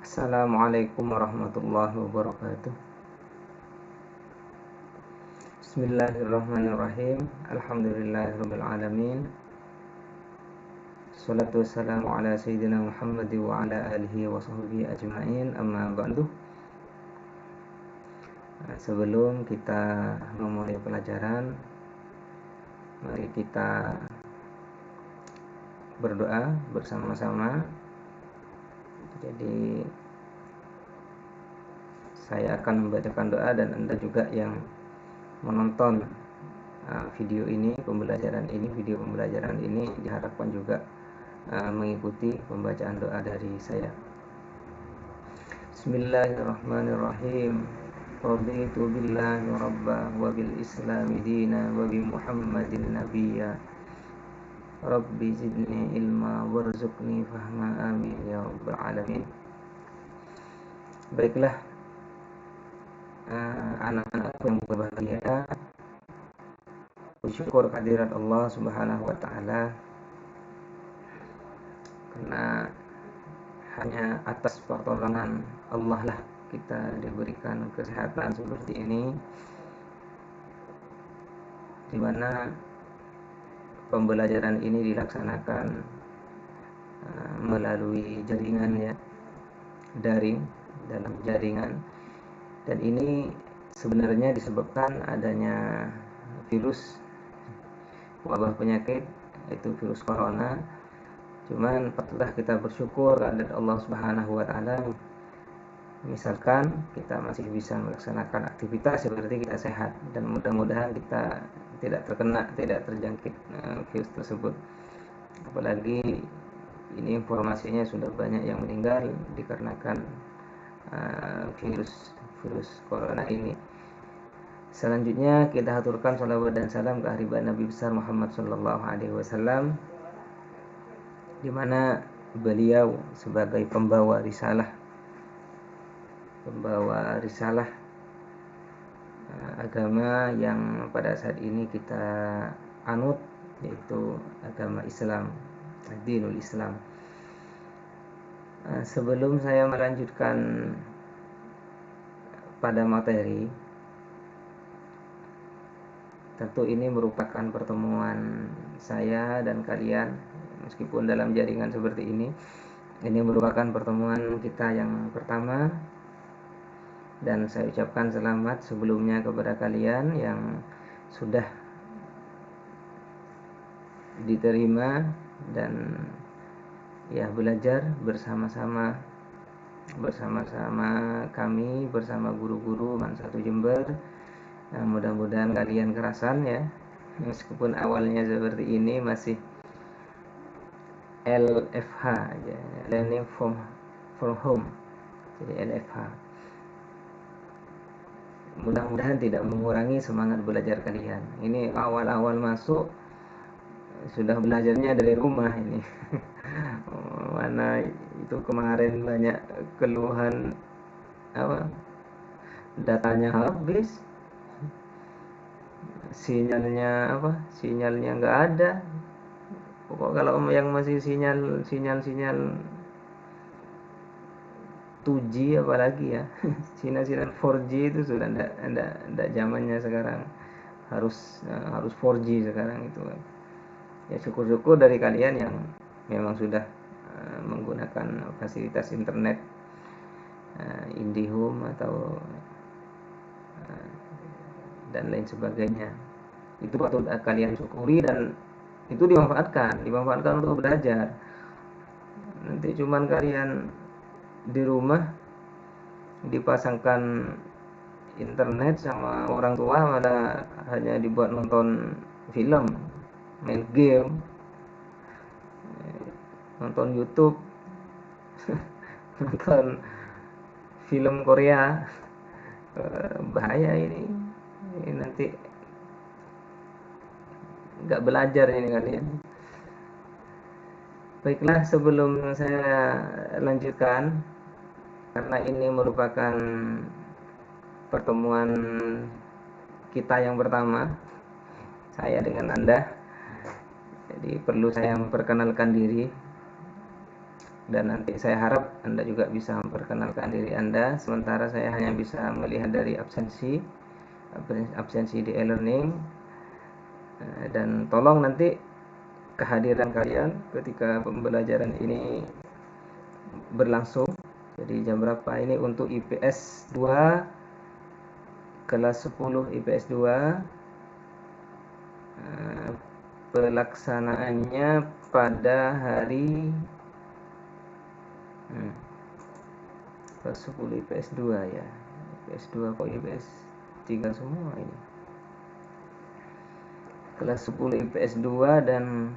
Assalamualaikum warahmatullahi wabarakatuh. Bismillahirrahmanirrahim. Alhamdulillahirabbil alamin. Shalatu wassalamu ala sayyidina Muhammad wa ala alihi wa sahbihi ajma'in. Amma ba'du. Sebelum kita memulai pelajaran, mari kita berdoa bersama-sama. Jadi saya akan membacakan doa dan Anda juga yang menonton video pembelajaran ini diharapkan juga mengikuti pembacaan doa dari saya. Bismillahirrahmanirrahim. Raditu billahi rabba wa bil islami dina wa bi Muhammadin nabiyya. Rabbi zidni ilma warzuqni fahma, amin ya rabbal alamin. Baiklah, anak-anakku yang berbahagia, bersyukur kehadirat Allah Subhanahu wa taala, karena hanya atas pertolongan Allah lah kita diberikan kesehatan seperti ini, di mana pembelajaran ini dilaksanakan melalui jaringan, ya, daring, dalam jaringan. Dan ini sebenarnya disebabkan adanya virus wabah penyakit, yaitu virus corona. Cuman patutlah kita bersyukur kepada Allah Subhanahu wa taala, misalkan kita masih bisa melaksanakan aktivitas seperti kita sehat, dan mudah-mudahan kita tidak terjangkit virus tersebut. Apalagi ini informasinya sudah banyak yang meninggal dikarenakan virus corona ini. Selanjutnya kita haturkan salawat dan salam ke ahli Nabi besar Muhammad sallallahu alaihi wasallam, di mana beliau sebagai pembawa risalah agama yang pada saat ini kita anut, yaitu agama Islam, Dinul Islam. Sebelum saya melanjutkan pada materi, tentu ini merupakan pertemuan saya dan kalian, meskipun dalam jaringan seperti ini merupakan pertemuan kita yang pertama. Dan saya ucapkan selamat sebelumnya kepada kalian yang sudah diterima dan ya belajar bersama-sama kami, bersama guru-guru MAN 1 Jember. Mudah-mudahan kalian kerasan, ya, meskipun awalnya seperti ini masih LFH aja, learning from home, jadi LFH. Mudah-mudahan tidak mengurangi semangat belajar kalian. Ini awal-awal masuk sudah belajarnya dari rumah ini. Mana itu kemarin banyak keluhan, datanya habis, sinyalnya nggak ada. Pokok kalau yang masih sinyal 2G apalagi, ya, sinyal 4G itu sudah enggak zamannya sekarang. Harus 4G sekarang itu. Ya, syukur-syukur dari kalian yang memang sudah menggunakan fasilitas internet, IndiHome atau dan lain sebagainya. Itu patut kalian syukuri, dan itu dimanfaatkan untuk belajar. Nanti cuman kalian di rumah dipasangkan internet sama orang tua, malah hanya dibuat nonton film, main game, nonton YouTube, nonton film Korea. Bahaya ini nanti nggak belajar ini kalian. Baiklah, sebelum saya lanjutkan, karena ini merupakan pertemuan kita yang pertama, saya dengan Anda, jadi perlu saya memperkenalkan diri. dan nanti saya harap Anda juga bisa memperkenalkan diri Anda, sementara saya hanya bisa melihat dari absensi di e-learning. Dan tolong nanti kehadiran kalian ketika pembelajaran ini berlangsung. Jadi jam berapa ini untuk IPS 2, kelas 10 IPS 2. Pelaksanaannya pada hari kelas 10 IPS 2 ya. IPS 2 kok IPS 3 semua ini. Kelas 10 IPS 2 dan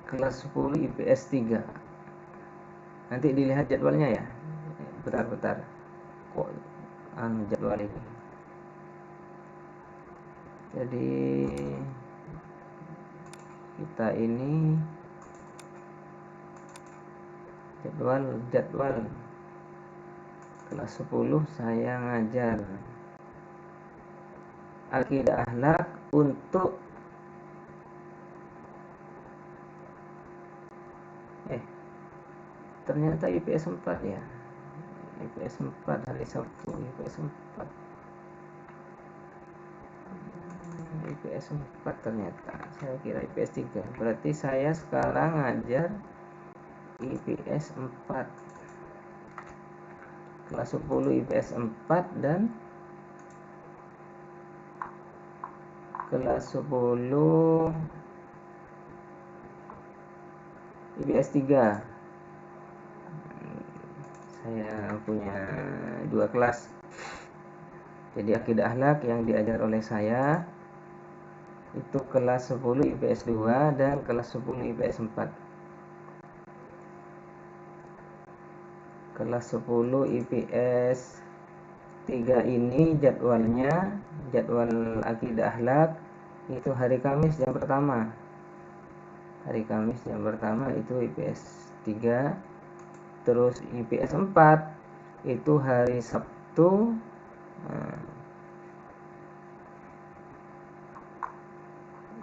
kelas 10 IPS 3. Nanti dilihat jadwalnya ya. Bentar. Kok jadwal ini. Jadi kita ini jadwal kelas 10 saya ngajar akidah akhlak untuk ternyata IPS 4 ya. IPS 4 hari Sabtu, IPS 4 ternyata. Saya kira IPS 3. Berarti saya sekarang ngajar IPS 4. Kelas 10 IPS 4 dan kelas 10 IPS 3. Saya punya 2 kelas. Jadi akidah akhlak yang diajar oleh saya itu kelas 10 IPS 2 dan kelas 10 IPS 4. Kelas 10 IPS 3 ini jadwal akidah akhlak itu hari Kamis jam pertama. Hari Kamis jam pertama itu IPS 3. Terus IPS 4 itu hari Sabtu.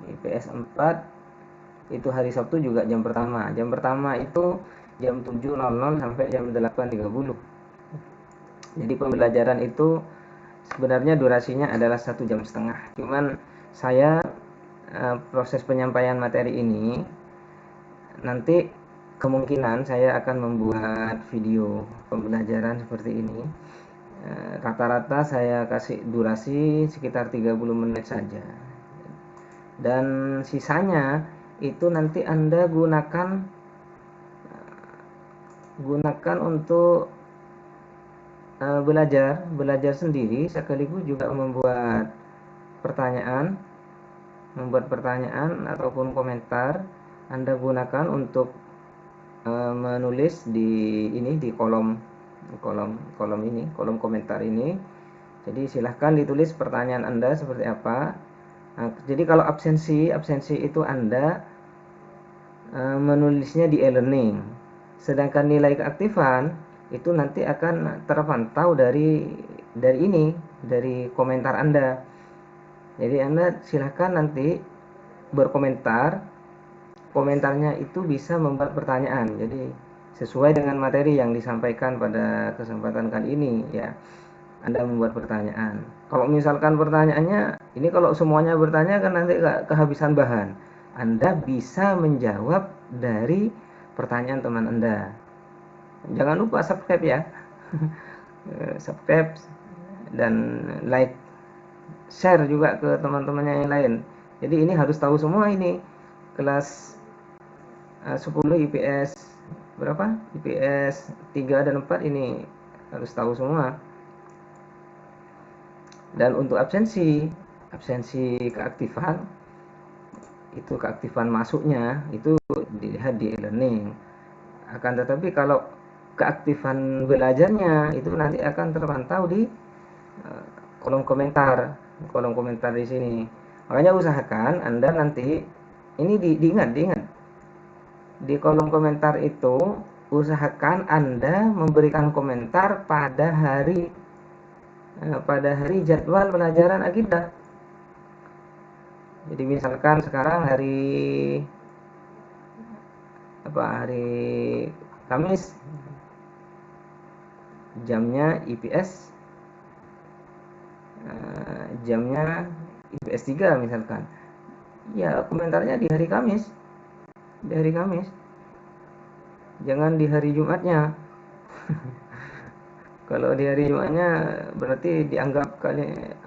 IPS 4 itu hari Sabtu juga jam pertama. Jam pertama itu jam 7.00 sampai jam 8.30. Jadi pembelajaran itu sebenarnya durasinya adalah 1,5 jam. Cuman saya proses penyampaian materi ini nanti kemungkinan saya akan membuat video pembelajaran seperti ini. Rata-rata saya kasih durasi sekitar 30 menit saja. Dan sisanya itu nanti Anda gunakan untuk belajar sendiri, sekaligus juga membuat pertanyaan ataupun komentar. Anda gunakan untuk menulis di kolom komentar ini. Jadi silahkan ditulis pertanyaan Anda seperti apa. Nah, jadi kalau absensi itu Anda menulisnya di e-learning. Sedangkan nilai keaktifan itu nanti akan terpantau dari komentar Anda. Jadi Anda silahkan nanti berkomentar. Komentarnya itu bisa membuat pertanyaan. Jadi sesuai dengan materi yang disampaikan pada kesempatan kali ini ya. Anda membuat pertanyaan. Kalau misalkan pertanyaannya ini kalau semuanya bertanya kan nanti kehabisan bahan. Anda bisa menjawab dari pertanyaan teman Anda. Jangan lupa subscribe ya. Subscribe dan like, share juga ke teman-temannya yang lain. Jadi ini harus tahu semua ini. Kelas 10 IPS berapa? IPS 3 dan 4 ini harus tahu semua. Dan untuk absensi keaktifan itu keaktifan masuknya itu dilihat di e-learning. Akan tetapi kalau keaktifan belajarnya itu nanti akan terpantau di kolom komentar di sini. Makanya usahakan Anda nanti ini diingat di kolom komentar itu usahakan Anda memberikan komentar pada hari jadwal pelajaran akidah. Jadi misalkan sekarang hari hari Kamis jamnya IPS, jamnya IPS 3 misalkan, ya komentarnya di hari Kamis, jangan di hari Jumatnya. Kalau di hari Jumatnya berarti dianggap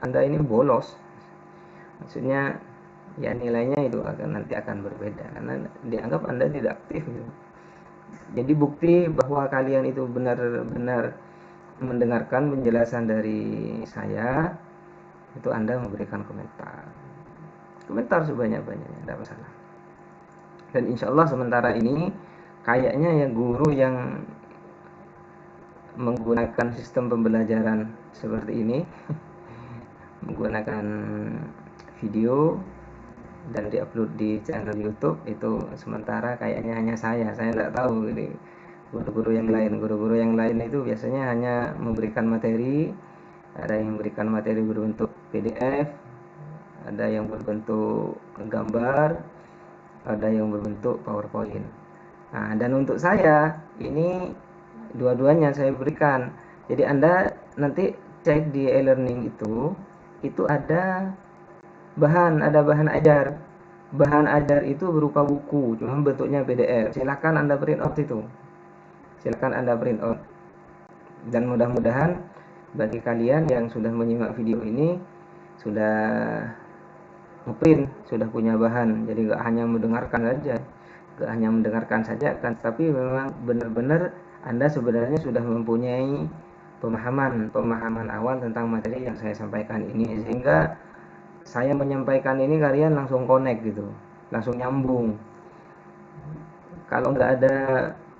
Anda ini bolos. Maksudnya ya nilainya itu nanti akan berbeda karena dianggap Anda tidak aktif gitu. Jadi bukti bahwa kalian itu benar-benar mendengarkan penjelasan dari saya, itu Anda memberikan komentar sebanyak-banyaknya, tidak masalah. Dan insya Allah sementara ini kayaknya ya guru yang menggunakan sistem pembelajaran seperti ini menggunakan video dan diupload di channel YouTube itu sementara kayaknya hanya saya tidak tahu ini guru-guru yang lain itu biasanya hanya memberikan materi, ada yang memberikan materi berbentuk PDF, ada yang berbentuk gambar, ada yang berbentuk PowerPoint. Nah, dan untuk saya ini dua-duanya saya berikan. Jadi Anda nanti cek di e-learning itu ada bahan ajar. Bahan ajar itu berupa buku, cuma bentuknya PDF. Silakan Anda print out itu. Dan mudah-mudahan bagi kalian yang sudah menyimak video ini sudah ngeprint, sudah punya bahan. Jadi gak hanya mendengarkan saja kan, tapi memang benar-benar Anda sebenarnya sudah mempunyai pemahaman awal tentang materi yang saya sampaikan ini, sehingga saya menyampaikan ini kalian langsung connect gitu, langsung nyambung. Kalau nggak ada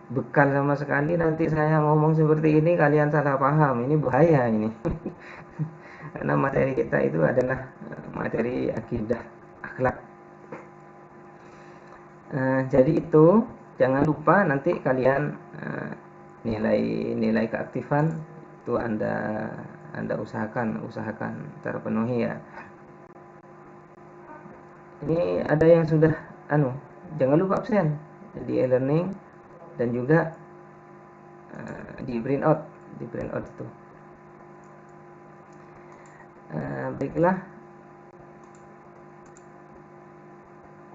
bekal sama sekali, nanti saya ngomong seperti ini kalian salah paham, ini bahaya ini. Karena materi kita itu adalah materi akidah akhlak. Jadi itu jangan lupa nanti kalian nilai keaktifan itu anda usahakan terpenuhi ya. Ini ada yang sudah jangan lupa absen di e-learning dan juga di print out itu. Baiklah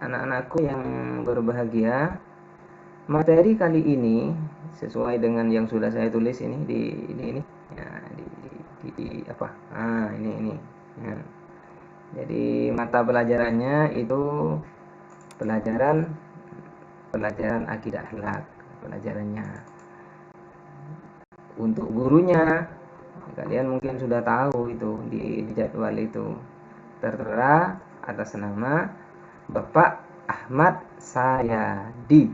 anak-anakku yang berbahagia, materi kali ini sesuai dengan yang sudah saya tulis ini ini ya, ini ya. Jadi mata pelajarannya itu pelajaran akidah akhlak pelajarannya. Untuk gurunya kalian mungkin sudah tahu itu di jadwal itu tertera atas nama Bapak Ahmad Sayadi.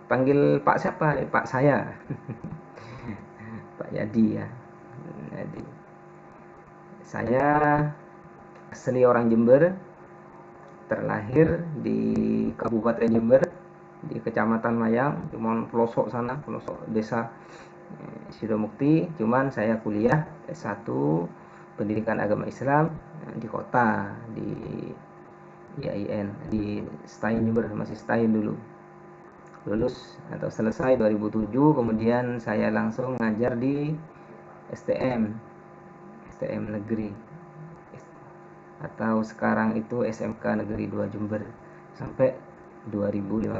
Panggil Pak siapa? Pak saya. Pak Yadi ya. Jadi saya asli orang Jember, terlahir di Kabupaten Jember, di Kecamatan Mayang, cuman pelosok desa Sidomukti. Cuman saya kuliah S1 pendidikan agama Islam di kota, di IAIN di Stein Jember, masih Stein dulu. Lulus atau selesai 2007, kemudian saya langsung ngajar di STM negeri atau sekarang itu SMK Negeri 2 Jember sampai 2015.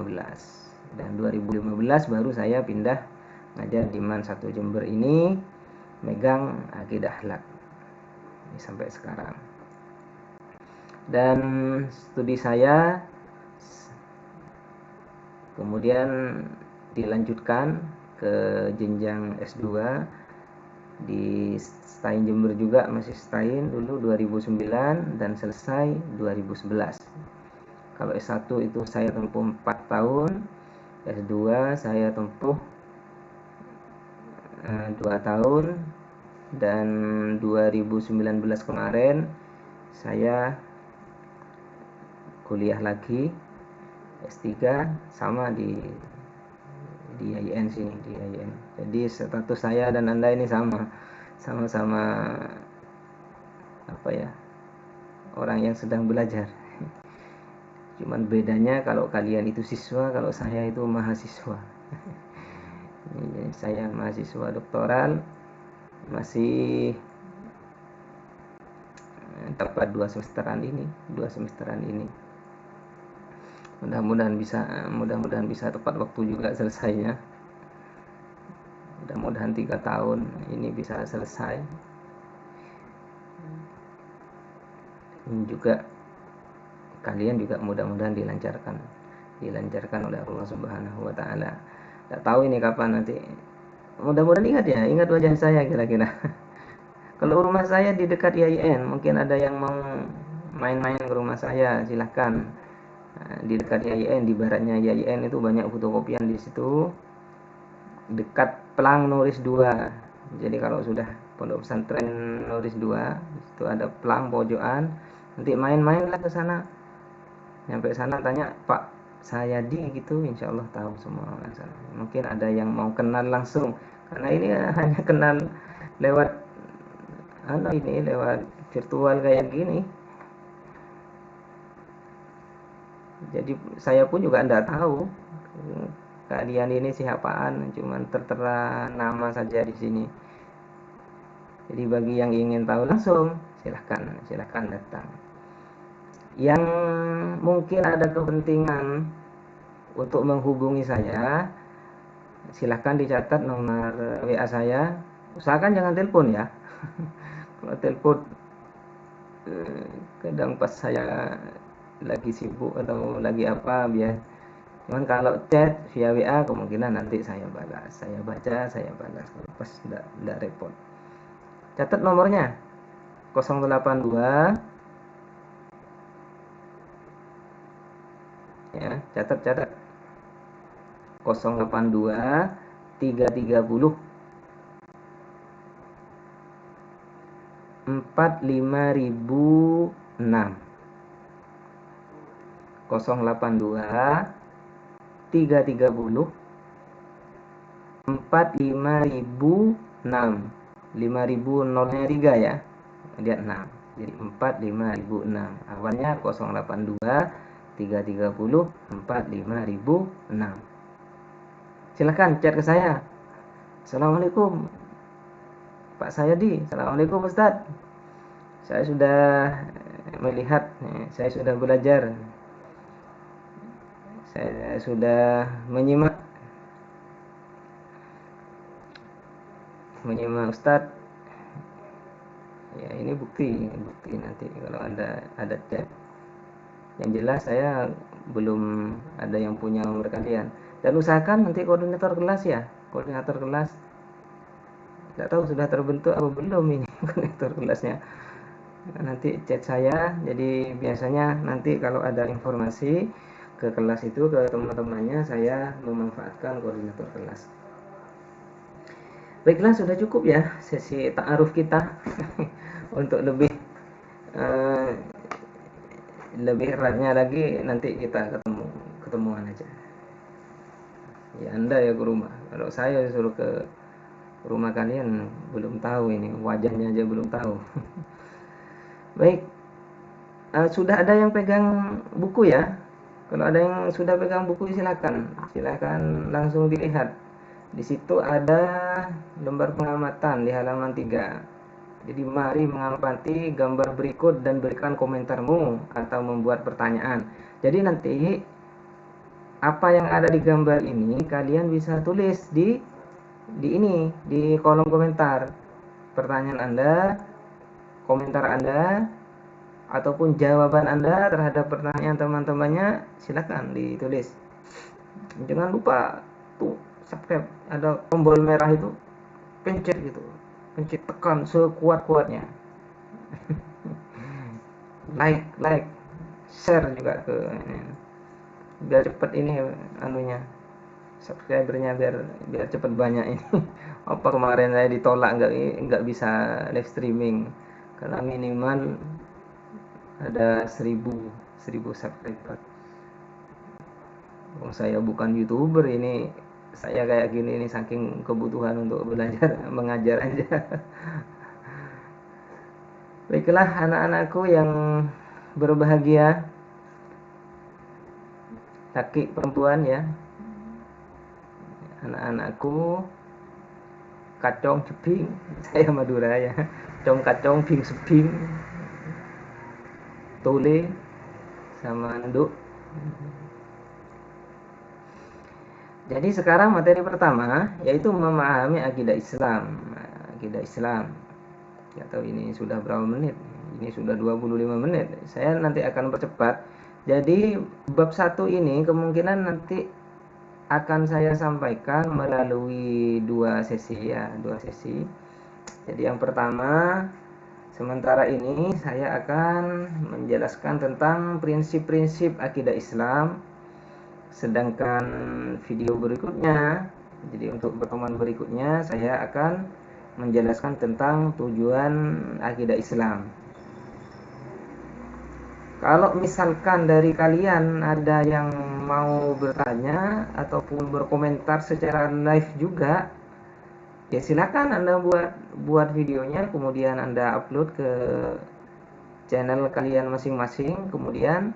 Dan 2015 baru saya pindah ngajar di MAN 1 Jember ini, megang akidah akhlak sampai sekarang. Dan studi saya kemudian dilanjutkan ke jenjang S2 di Stein Jember juga, masih Stein dulu 2009 dan selesai 2011. Kalau S1 itu saya tempuh 4 tahun, S2 saya tempuh 2 tahun, dan 2019 kemarin saya kuliah lagi S3 sama di IAIN sini, di IAIN. Jadi status saya dan Anda ini sama-sama orang yang sedang belajar. Cuman bedanya kalau kalian itu siswa, kalau saya itu mahasiswa. Saya mahasiswa doktoral, masih tepat 2 semesteran ini. Mudah-mudahan bisa tepat waktu juga selesainya. Mudah-mudahan 3 tahun ini bisa selesai. Ini juga kalian juga mudah-mudahan dilancarkan oleh Allah Subhanahu wa taala. Enggak tahu ini kapan nanti. Mudah-mudahan ingat wajah saya kira-kira. Kalau rumah saya di dekat IAIN, mungkin ada yang mau main-main ke rumah saya, silahkan. Di dekat IAIN, di baratnya IAIN itu banyak fotokopian di situ. Dekat Pelang Nuris 2. Jadi kalau sudah pondok pesantren Nuris 2, itu ada Pelang pojokan. Nanti main-mainlah ke sana. Nyampe sana tanya, "Pak, saya gitu, insya Allah tahu semua orang sana." Mungkin ada yang mau kenal langsung, karena ini hanya kenal lewat lewat virtual kayak gini. Jadi saya pun juga enggak tahu kalian ini siapaan, cuman tertera nama saja di sini. Jadi bagi yang ingin tahu langsung, silahkan datang. Yang mungkin ada kepentingan untuk menghubungi saya, silahkan dicatat nomor WA saya. Usahakan jangan telepon ya. Kalau telepon kadang pas saya lagi sibuk atau lagi apa biar. Cuman kalau chat via WA kemungkinan nanti saya balas, saya baca, saya balas. Kalau pas enggak repot. Catat nomornya 082 ya, catat 082 330 45006. 082 330 45006. 5000 nolnya 3 ya. Dia 6. Jadi 45006. Awalnya 082 330 45006. Silakan chat ke saya. Assalamualaikum Pak Sayadi. Assalamualaikum Ustadz. Saya sudah melihat, saya sudah belajar, saya sudah menyimak Ustadz. Ya ini bukti nanti kalau ada chat. Yang jelas saya belum ada yang punya nomor kalian. Dan usahakan nanti koordinator kelas ya. Koordinator kelas. Tidak tahu sudah terbentuk atau belum ini koordinator kelasnya. Nanti chat saya. Jadi biasanya nanti kalau ada informasi ke kelas itu ke teman-temannya, saya memanfaatkan koordinator kelas. Baiklah, sudah cukup ya sesi ta'aruf kita. Untuk lebih eratnya lagi nanti kita ketemuan aja. Ya Anda ya ke rumah. Kalau saya suruh ke rumah kalian belum tahu ini, wajahnya aja belum tahu. Baik, sudah ada yang pegang buku ya? Kalau ada yang sudah pegang buku silakan langsung dilihat. Di situ ada lembar pengamatan di halaman 3. Jadi mari mengamati gambar berikut dan berikan komentarmu atau membuat pertanyaan. Jadi nanti apa yang ada di gambar ini kalian bisa tulis di kolom komentar. Pertanyaan Anda, komentar Anda, ataupun jawaban Anda terhadap pertanyaan teman-temannya, silakan ditulis. Jangan lupa tuh subscribe, ada tombol merah itu, pencet tekan sekuat-kuatnya. like share juga ke biar cepat ini subscribernya biar cepat banyak ini. Apa kemarin saya ditolak nggak bisa live streaming karena minimal ada 1000 subscriber. Saya bukan YouTuber ini, saya kayak gini ini saking kebutuhan untuk belajar mengajar aja. Baiklah anak-anakku yang berbahagia, laki perempuan ya, anak-anakku kacong ceping, saya Madura ya, kacong ping seping, tole sama nduk. Jadi sekarang materi pertama yaitu memahami akidah Islam. Akidah Islam. Ya tahu ini sudah berapa menit? Ini sudah 25 menit. Saya nanti akan percepat. Jadi bab 1 ini kemungkinan nanti akan saya sampaikan melalui 2 sesi ya, 2 sesi. Jadi yang pertama, sementara ini saya akan menjelaskan tentang prinsip-prinsip akidah Islam. Sedangkan video berikutnya, jadi untuk pertemuan berikutnya saya akan menjelaskan tentang tujuan akidah Islam. Kalau misalkan dari kalian ada yang mau bertanya ataupun berkomentar secara live juga, ya silakan Anda buat videonya, kemudian Anda upload ke channel kalian masing-masing, kemudian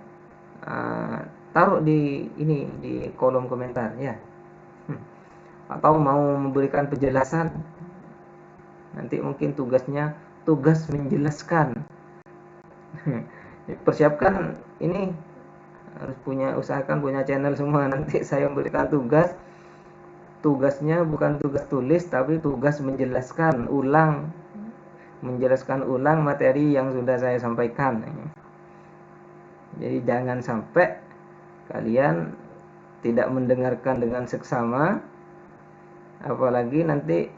taruh di kolom komentar ya. Atau mau memberikan penjelasan, nanti mungkin tugas menjelaskan. Persiapkan ini, harus usahakan punya channel semua. Nanti saya memberikan tugasnya bukan tugas tulis tapi tugas menjelaskan ulang materi yang sudah saya sampaikan. Jadi jangan sampai kalian tidak mendengarkan dengan seksama, apalagi nanti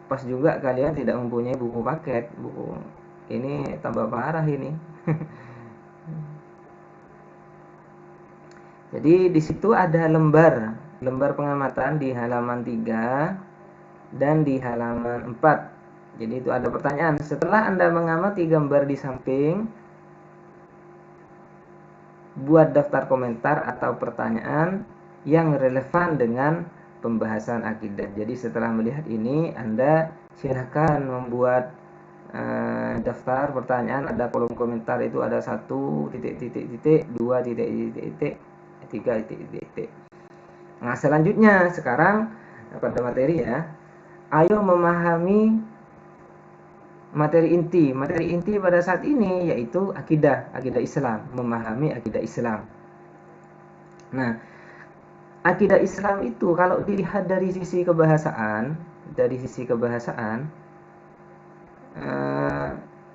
pas juga kalian tidak mempunyai buku paket. Buku ini tambah parah ini. Jadi di situ ada lembar pengamatan di halaman 3 dan di halaman 4. Jadi itu ada pertanyaan. Setelah Anda mengamati gambar di samping, buat daftar komentar atau pertanyaan yang relevan dengan pembahasan akidah. Jadi setelah melihat ini, Anda silakan membuat daftar pertanyaan. Ada kolom komentar itu ada 1 titik, 2 titik, 3 titik. Nah selanjutnya sekarang pada materi ya, ayo memahami materi inti pada saat ini yaitu akidah Islam, memahami akidah Islam. Nah, akidah Islam itu kalau dilihat dari sisi kebahasaan,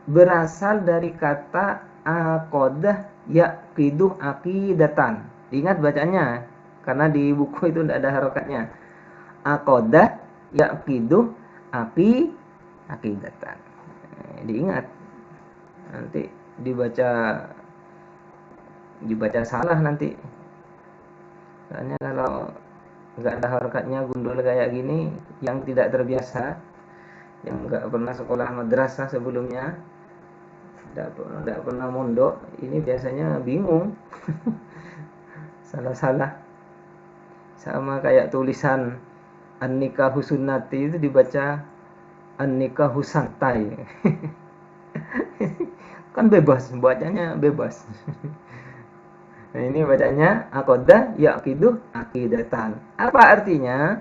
berasal dari kata aqadah yaqidu aqidatan. Ingat bacanya, karena di buku itu tidak ada harokatnya. Aqadah yaqidu aqidatan. Diingat, nanti dibaca salah nanti. Soalnya kalau nggak ada harokatnya gundul kayak gini, yang tidak terbiasa, yang nggak pernah sekolah madrasah sebelumnya, tidak pernah mondok, ini biasanya bingung. Salah-salah. Sama kayak tulisan an-nikahu sunnati itu dibaca an-nikahu santai. Kan bebas, bacanya bebas. Nah, ini bacanya aqadah yaqidu aqidatan. Apa artinya?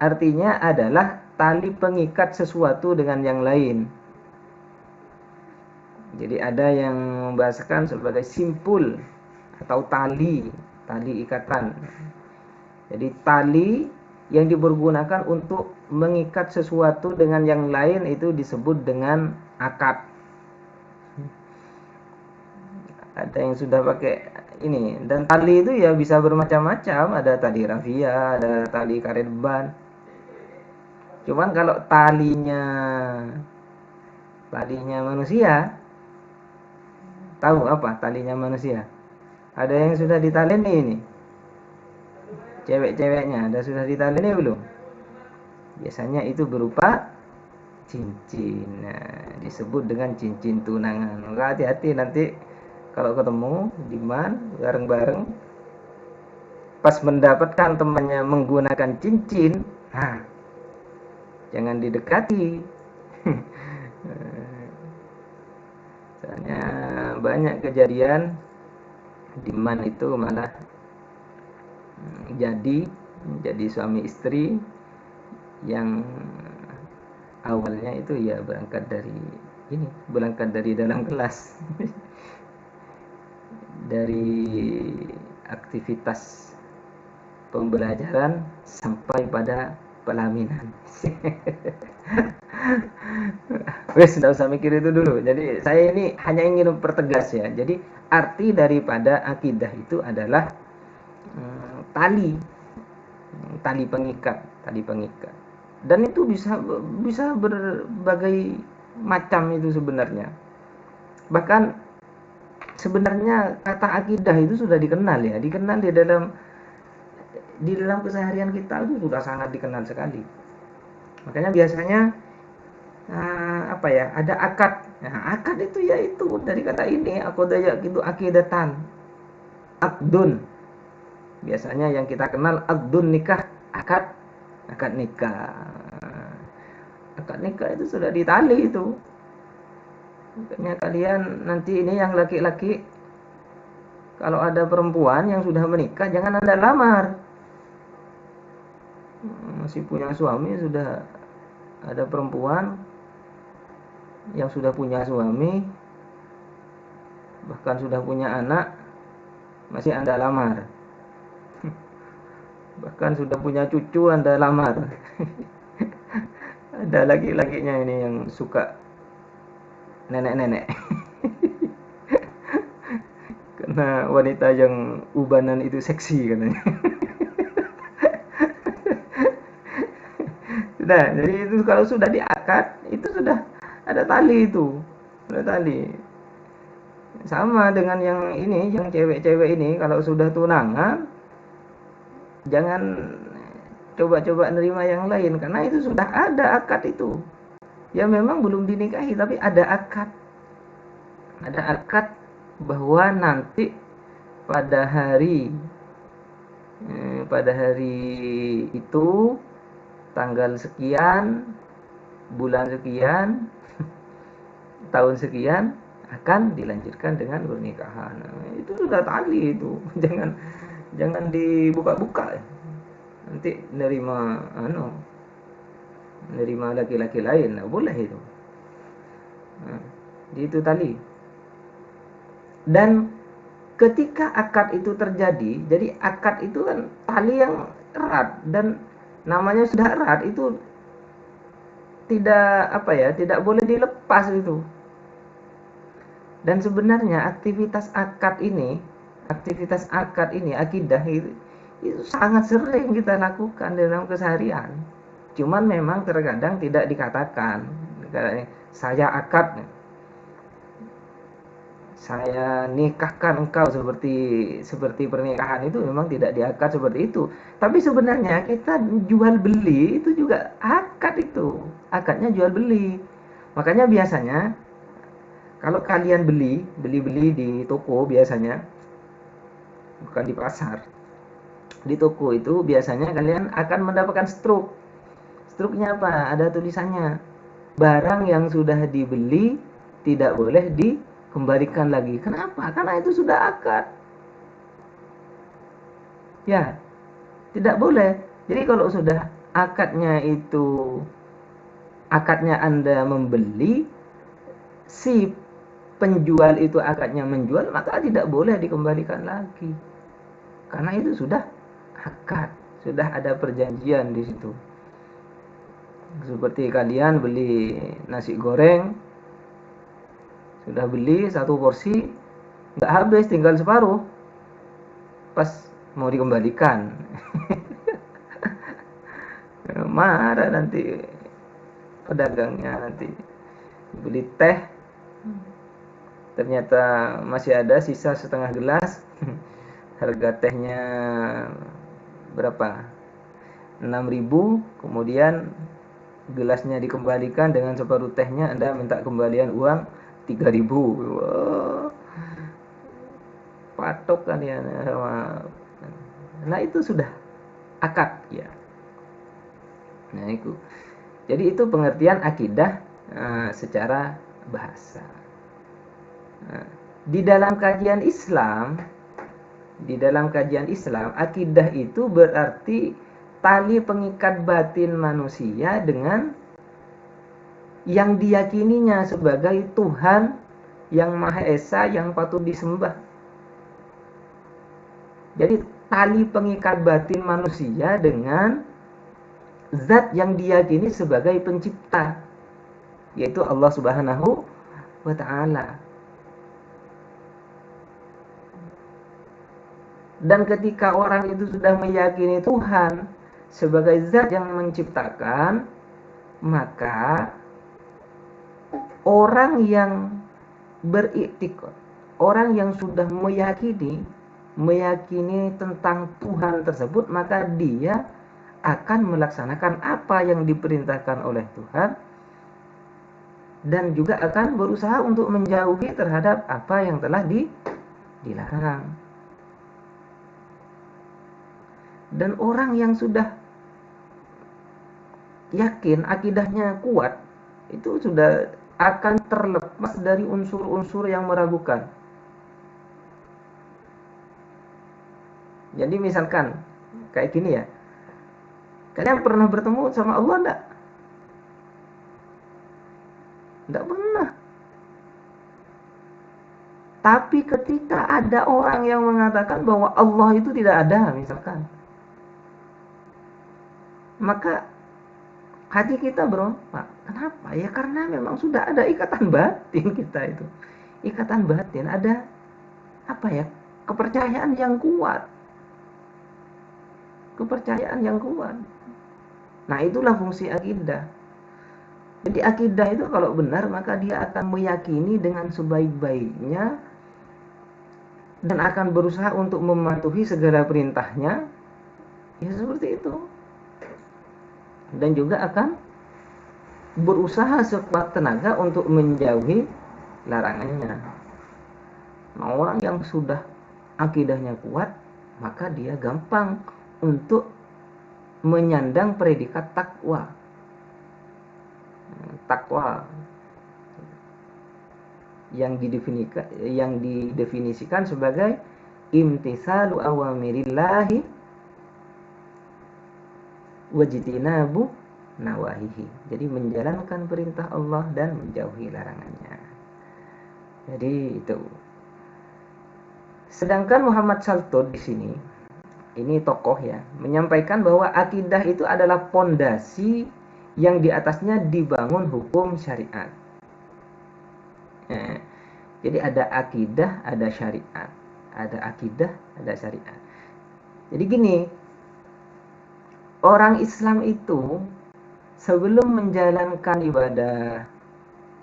Artinya adalah tali pengikat sesuatu dengan yang lain. Jadi ada yang membahasakan sebagai simpul atau tali ikatan. Jadi tali yang dipergunakan untuk mengikat sesuatu dengan yang lain itu disebut dengan akad. Ada yang sudah pakai ini, dan tali itu ya bisa bermacam-macam, ada tali rafia, ada tali karet ban. Cuman kalau talinya manusia, tahu apa talinya manusia? Ada yang sudah ditalini ini, cewek-ceweknya ada sudah ditalini belum? Biasanya itu berupa cincin. Nah, disebut dengan cincin tunangan. Maka hati-hati nanti kalau ketemu di mana bareng-bareng, pas mendapatkan temannya menggunakan cincin, jangan didekati. Soalnya banyak kejadian di mana itu malah jadi suami istri yang awalnya itu ya berangkat dari dalam kelas dari aktivitas pembelajaran sampai pada pelaminan. Wes, tidak usah mikir itu dulu. Jadi saya ini hanya ingin mempertegas ya. Jadi arti daripada akidah itu adalah tali, tali pengikat. Dan itu bisa berbagai macam itu sebenarnya. Bahkan sebenarnya kata akidah itu sudah dikenal ya, dikenal di dalam keseharian kita itu sudah sangat dikenal sekali. Makanya biasanya ada akad. Nah, akad itu yaitu dari kata ini, akodayak itu akidatan, akdun. Biasanya yang kita kenal akdun nikah, akad nikah. Akad nikah itu sudah ditali itu. Makanya kalian nanti ini yang laki-laki, kalau ada perempuan yang sudah menikah, jangan Anda lamar. Masih punya suami, sudah ada perempuan yang sudah punya suami, bahkan sudah punya anak, masih Anda lamar. Bahkan sudah punya cucu Anda lamar. Ada laki-lakinya ini yang suka nenek-nenek. Karena wanita yang ubanan itu seksi katanya. Sudah, jadi itu kalau sudah diakad, itu sudah ada tali itu. Ada tali. Sama dengan yang ini, yang cewek-cewek ini kalau sudah tunangan, jangan coba-coba nerima yang lain, karena itu sudah ada akad itu. Ya memang belum dinikahi, tapi ada akad. Ada akad bahwa nanti pada hari itu tanggal sekian, bulan sekian, tahun sekian akan dilanjutkan dengan pernikahan. Itu sudah tali itu. Jangan dibuka-buka. Nanti nerima laki-laki lain, nggak boleh itu. Itu tali. Dan ketika akad itu terjadi, jadi akad itu kan tali yang erat, dan namanya sudah erat itu tidak boleh dilepas itu. Dan sebenarnya aktivitas akad ini, akidah itu sangat sering kita lakukan dalam keseharian. Cuman memang terkadang tidak dikatakan. Saya akad, saya nikahkan engkau, seperti pernikahan itu memang tidak diakad seperti itu. Tapi sebenarnya kita jual beli itu juga akad itu. Akadnya jual beli. Makanya biasanya kalau kalian beli di toko, biasanya bukan di pasar, di toko itu biasanya kalian akan mendapatkan struk. Struknya apa? Ada tulisannya, barang yang sudah dibeli tidak boleh dikembalikan lagi. Kenapa? Karena itu sudah akad. Ya, tidak boleh. Jadi kalau sudah akadnya Anda membeli, si penjual itu akadnya menjual, maka tidak boleh dikembalikan lagi. Karena itu sudah akad, sudah ada perjanjian di situ. Seperti kalian beli nasi goreng, sudah beli satu porsi, nggak habis, tinggal separuh, pas mau dikembalikan. Marah nanti pedagangnya. Nanti beli teh, ternyata masih ada sisa setengah gelas. Harga tehnya berapa? 6.000, kemudian gelasnya dikembalikan dengan separuh tehnya, Anda minta kembalian uang 3.000. Wow. Patok kalian sama. Nah, itu sudah akad ya. Nah, itu. Jadi itu pengertian akidah secara bahasa. Di dalam kajian Islam di dalam kajian Islam, akidah itu berarti tali pengikat batin manusia dengan yang diyakininya sebagai Tuhan yang Maha Esa yang patut disembah. Jadi tali pengikat batin manusia dengan zat yang diyakini sebagai pencipta, yaitu Allah Subhanahu wa Ta'ala. Dan ketika orang itu sudah meyakini Tuhan sebagai zat yang menciptakan, maka orang yang beriktikad, orang yang sudah meyakini tentang Tuhan tersebut, maka dia akan melaksanakan apa yang diperintahkan oleh Tuhan dan juga akan berusaha untuk menjauhi terhadap apa yang telah dilarang. Dan orang yang sudah yakin akidahnya kuat, itu sudah akan terlepas dari unsur-unsur yang meragukan. Jadi misalkan kayak gini ya, kalian pernah bertemu sama Allah enggak? Enggak pernah. Tapi ketika ada orang yang mengatakan bahwa Allah itu tidak ada misalkan, maka hati kita berompak. Kenapa? Ya karena memang sudah ada ikatan batin kita itu. Ikatan batin, ada apa ya? Kepercayaan yang kuat. Kepercayaan yang kuat. Nah, itulah fungsi akidah. Jadi akidah itu kalau benar, maka dia akan meyakini dengan sebaik-baiknya dan akan berusaha untuk mematuhi segala perintahnya. Ya seperti itu. Dan juga akan berusaha sekuat tenaga untuk menjauhi larangannya. Nah, orang yang sudah akidahnya kuat, maka dia gampang untuk menyandang predikat takwa. Takwa yang didefinisikan sebagai imtisalu awamirillahi wajtinabu nawahihi. Jadi menjalankan perintah Allah dan menjauhi larangannya. Jadi itu. Sedangkan Muhammad Shaltut di sini, ini tokoh ya, menyampaikan bahwa akidah itu adalah pondasi yang di atasnya dibangun hukum syariat. Jadi ada akidah, ada syariat. Ada akidah, ada syariat. Jadi gini, orang Islam itu sebelum menjalankan ibadah,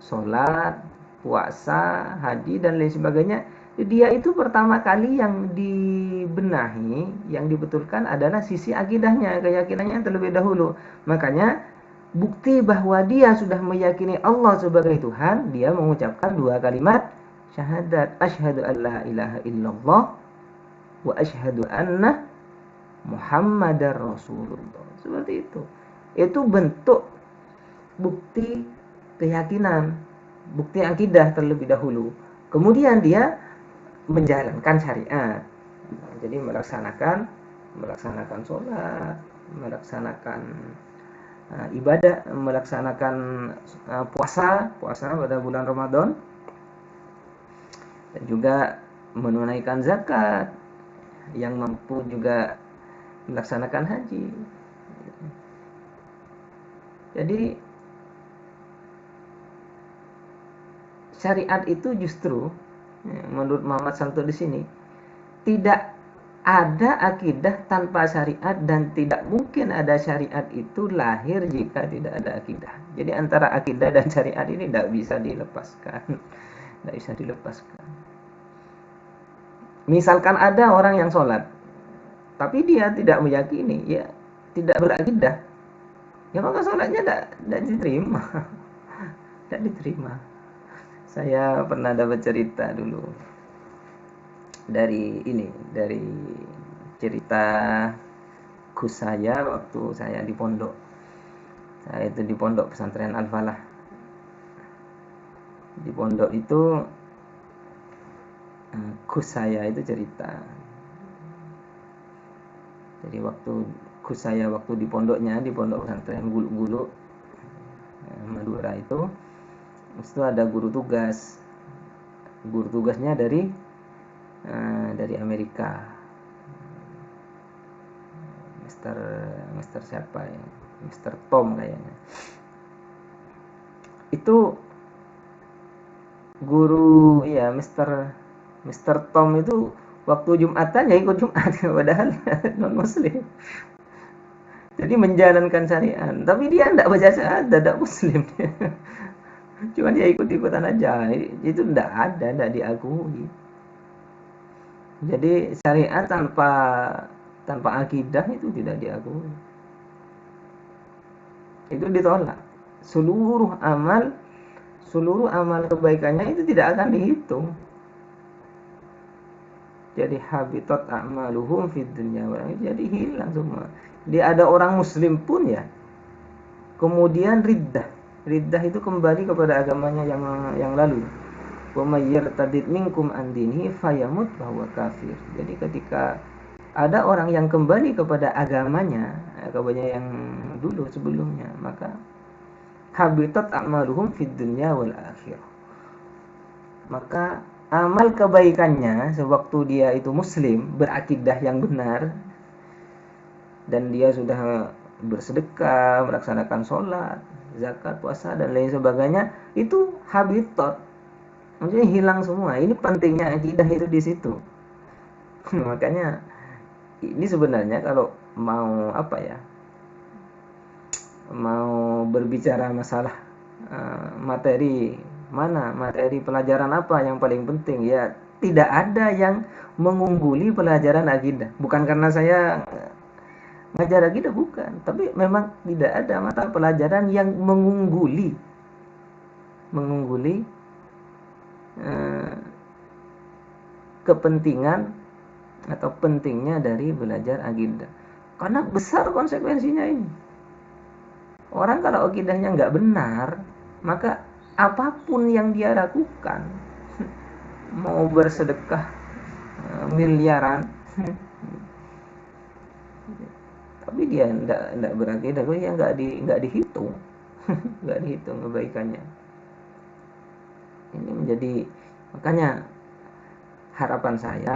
sholat, puasa, haji, dan lain sebagainya, dia itu pertama kali yang dibenahi, yang dibetulkan adalah sisi akidahnya, keyakinannya terlebih dahulu. Makanya bukti bahwa dia sudah meyakini Allah sebagai Tuhan, dia mengucapkan dua kalimat syahadat, asyhadu an la ilaha illallah wa asyhadu anna Muhammadar Rasulullah. Seperti itu. Itu bentuk bukti keyakinan, bukti akidah terlebih dahulu. Kemudian dia menjalankan syariat. Jadi melaksanakan sholat, melaksanakan ibadah, melaksanakan puasa pada bulan Ramadan, dan juga menunaikan zakat, yang mampu juga melaksanakan haji. Jadi syariat itu justru menurut Muhammad Shaltut di sini tidak ada akidah tanpa syariat, dan tidak mungkin ada syariat itu lahir jika tidak ada akidah. Jadi antara akidah dan syariat ini tidak bisa dilepaskan. Tidak bisa dilepaskan. Misalkan ada orang yang sholat, tapi dia tidak meyakini, ya tidak berakidah, ya maka sholatnya tidak diterima. Tidak diterima. Saya pernah dapat cerita dulu dari cerita Gus saya waktu saya di pondok. Saya itu di pondok pesantren Al-Falah. Di pondok itu Gus saya itu cerita Jadi waktu di pondoknya, di pondok pesantren Gulu-Gulu Madura itu ada guru tugas. Guru tugasnya dari Amerika. Mister siapa ya? Mister Tom kayaknya. Itu guru ya Mister Tom itu waktu Jumatan ya ikut Jumat padahal non muslim. Jadi menjalankan syariat, tapi dia enggak baca syahadat, enggak muslim. Cuma dia ikut-ikutan aja. Itu enggak diakui. Jadi syariat tanpa akidah itu tidak diakui. Itu ditolak. Seluruh amal kebaikannya itu tidak akan dihitung. Jadi habitat a'maluhum fid dunya wal akhirah, jadi hilang semua. Dia ada orang muslim pun ya, kemudian riddah itu kembali kepada agamanya yang lalu. Wa may yartadid minkum an dinihi fayamut bahwa kafir. Jadi ketika ada orang yang kembali kepada agamanya yang dulu sebelumnya, maka habitat a'maluhum fid dunya wal akhirah. Maka amal kebaikannya sewaktu dia itu muslim, berakidah yang benar, dan dia sudah bersedekah, melaksanakan sholat, zakat, puasa, dan lain sebagainya, itu habitat, maksudnya hilang semua. Ini pentingnya akidah itu di situ. Makanya ini sebenarnya kalau mau mau berbicara masalah materi pelajaran apa yang paling penting, ya tidak ada yang mengungguli pelajaran akidah. Bukan karena saya ngajar akidah, bukan, tapi memang tidak ada mata pelajaran yang mengungguli kepentingan atau pentingnya dari belajar akidah, karena besar konsekuensinya ini. Orang kalau akidahnya nggak benar, maka apapun yang dia lakukan, mau bersedekah miliaran, tapi dia enggak berakidah, ya enggak dihitung, enggak dihitung kebaikannya. Ini menjadi, makanya harapan saya